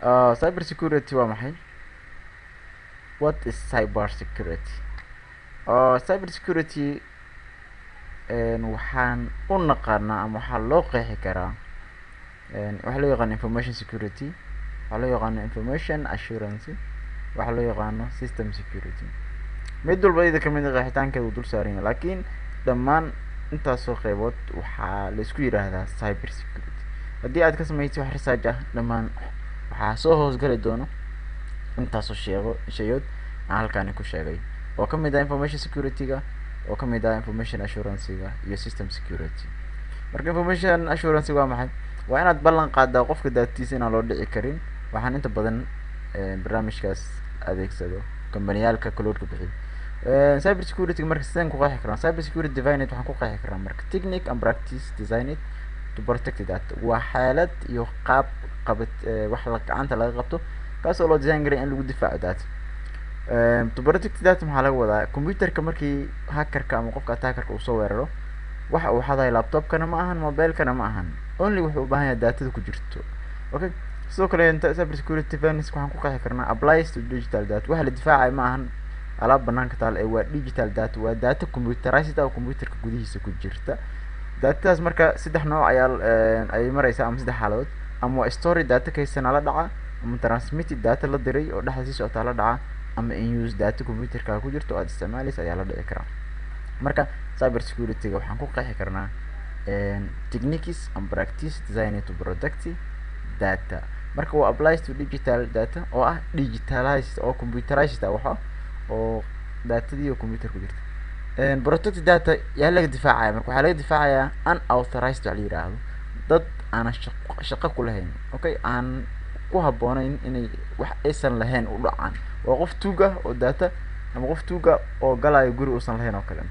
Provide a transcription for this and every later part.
cyber security waa maxay? What is cyber security? Cyber security waxaan u naqaanaa ama waxaa loo qeexi karaa waxaa loo yaqaano information security, waxaa loo yaqaano information assurance, waxaa loo yaqaano system security. mid walba iyada kamid ah qeexitaankeeda uu dul saaran yahay, laakiin dhammaan intaasoo qeybood waxaa la isku yiraahdaa cyber security. haddii aad ka samaysay wax research ah, dhammaan waxaa soo hoosgali doono intaasoo shayood aan halkaani ku sheegay, oo kamid ah information security-ga, oo kamid ah information assurance-ga iyo system security. marka information assurance waa maxay? waa inaad ballan qaadaa qofka daatiisa inaan loo dhici karin. waxaan inta badan barnaamijkaas adeegsado kambaniyaalka cloud-ka bixiya. cyber security marka sideen ku qeexi karnaa? cyber security defined waxaan ku qeexi karnaa marka technique and practice designed to protect data. waa xaalad iyo qaab wax gacanta laga qabto kaasoo loo design garay in lagu difaaco data. to protect data maxaa laga wadaa? computerka markii hackerka ama qofka attackerka uu soo weeraro, waxa uu xaday laptopkana ma ahan, mobilekana ma ahan, only wuxuu u baahan yahay datada ku jirto. okay, sidoo kale cyber security defense waxaan ku qeexi karnaa applies to digital data. waxa la difaacay ma ahan alaab banaanka taal, waa digital data, waa data computerized oo computerka gudihiisa ku jirta. datadaas marka saddex nooc ayaa ay maraysaa ama saddex xaaladood. ama waa story data kaysana la dhaca, ama transmitted data la diray oo dhexda sii socota la dhaca, ama in use data computerka ku jirto oo aad isticmaalaysa ayaa la dhici karaa. marka cyber security-ga waxaan ku qeexi karnaa techniques and practice designed to protect data. marka waa applies to digital data oo ah digitalized oo computerized waxa oo datadii oo computer ku jirta. protect data yaa laga difaacaya? marka waxaa laga difaacayaa unauthorized waxa la yiraahdo, dad aan shaqo ku lahayn, okay, aan ku habboonayn inay wax aysan lahayn u dhacaan. waa qof tuuga oo data, ama qof tuuga oo galaayo guri uusan lahayn oo kale.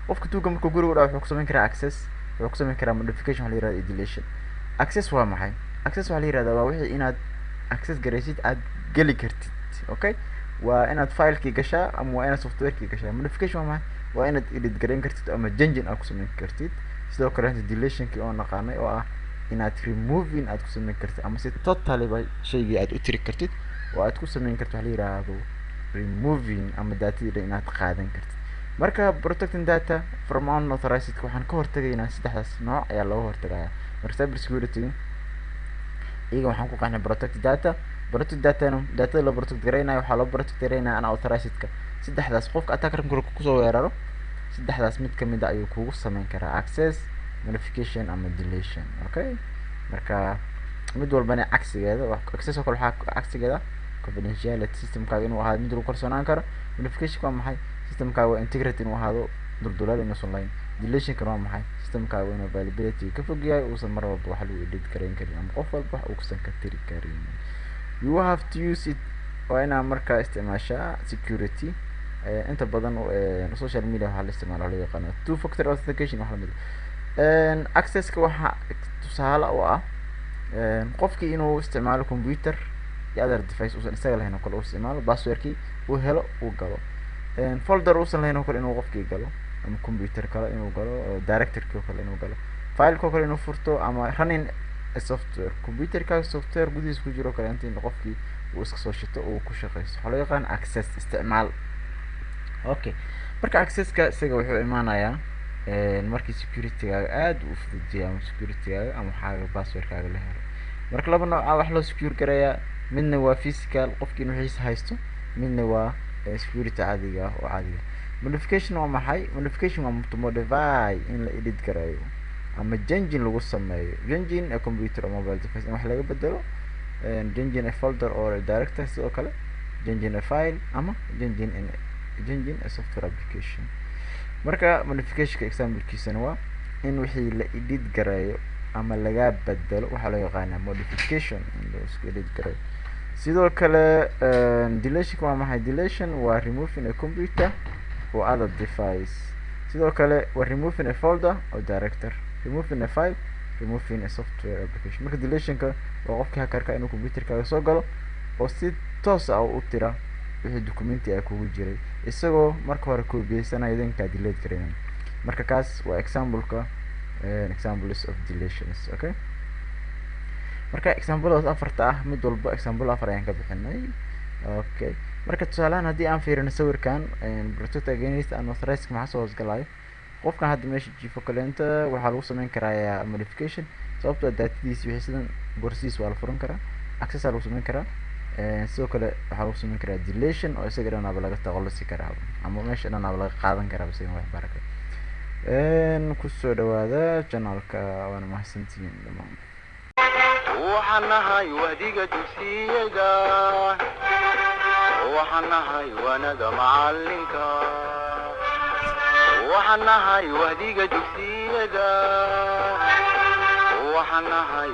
qofka tuuga markuu guriga u dhaco wuxuu ku samayn karaa access, wuxuu ku samayn karaa modification waxa la yirahdo deletion. access waa maxay? access waxaa la yirahdaa waa wixii inaad access garaysid aad geli kartid. okay, waa inaad filekii gashaa ama waa inaad softwarekii gashaa. modification waa maxay? waa inaad edit garayn kartid ama changing aad ku samayn kartid. sidoo kale deletionkii oo naqaanay oo ah inaad removing aad ku samayn kartid ama si totally ba shaygii aad u tiri kartid oo aad ku samayn kartid waxa la yiraahdo removing, ama datadii inaad qaadan kartid. marka protecting data from unauthorized waxaan ka hortagaynaa saddexdaas nooc ayaa looga hortagayaa. marka cyber security iyaga waxaan ku qeexnay protect data. protect data datada la protect garaynayo waxaa loo protect garaynayaa unauthorized-ka. saddexdaas qofka attacker markuu kusoo weeraro, saddexdaas mid kamid ah ayuu kugu samayn karaa access, modification ama deletion. okay, marka mid walbana cagsigeeda. access oo kale waxaa cagsigeeda confidentiality, systemkaaga inuu ahaado mid lagu kalsoonaan karo. modification waa maxay? systemkaaga waa integrity inuu ahaado duldulaal inuusan lahayn. deletion waa maxay? systemkaaga inuu availability ka fog yahay, uusan mar walba wax lagu edit garayn karin ama qof walba wax uusan ka tiri karin. you have to use it, waa inaa markaa isticmaashaa security. inta badan social media waxaa la isticmaala loo yaqaano two factor authentication wax lamid accesska waxaa tusaale u ah qofkii inuu isticmaalo computer iyo other device uusan isaga lahayn oo kale uu isticmaalo, passwordkii uu helo uu galo. folder uusan lahayn oo kale inuu qofkii galo, ama computer kale inuu galo, directory-kii oo kale inuu galo, file-ka oo kale inuu furto, ama running software computerka software gudihiisa ku jiro kale intii qofkii uu iska soo shito oo ku shaqeysto. waxaa loo yaqaan access isticmaal. okay, marka accesska isaga wuxuu imaanayaa markii security-gaaga aad u fududeeyo ama security-gaaga ama waxaaga password-kaaga la helo. marka laba nooc wax loo secure garayaa, midna waa physical qofkii inuu wixiisa haysto, midna waa security caadiga ah oo caadiga. modification waa maxay? modification waa to modify, in la edit garayo ama changing lagu sameeyo. changing a computer or mobile device in wax laga bedelo, changing a folder or a directory, sidoo kale changing a file ama changing a software application. marka modification example-kiisana waa in wixii la edit garayo ama laga bedelo, waxaa loo yaqaanaa modification in la isku edit garayo. sidoo kale deletion waa maxay? deletion waa removing a computer or other device. sidoo kale waa removing a folder or directory, removing a file, removing a software application. marka deletionka waa qofkii hackerka inuu computerkaaga soo galo oo si toos ah u tira wixii documenti ay kugu jiray, isagoo marka hore koobiyeysanaya idinkaa delete garaynayo. marka kaas waa example-ka examples of deletions. okay, marka example afarta ah mid walba example afar ayaan ka bixinay. Okay, marka tusaalahan haddii aan fiirino sawirkan protect against unauthorized maxaa soo hoosgalaayo qofkan hadda meesha jiifo kaleenta waxaa lagu sameyn karaa modification sababtoo daatadiisi wixii sidan boorsiis waa la furan karaa, access aa lagu sameyn karaa, sidoo kale waxaa lagu sameyn karaa deletion oo isaga dhan aba laga taqalusi karaa ama meesha dhan aba laga qaadan karaa isaga wax baraka. Kusoo dhawaada channelka waana mahadsantihiin dhamaan. waxaan nahay wahdiga dugsiyada, waxaan nahay wanaga macalinka, waxaan nahay wahdiga dugsiyada, waxaan nahay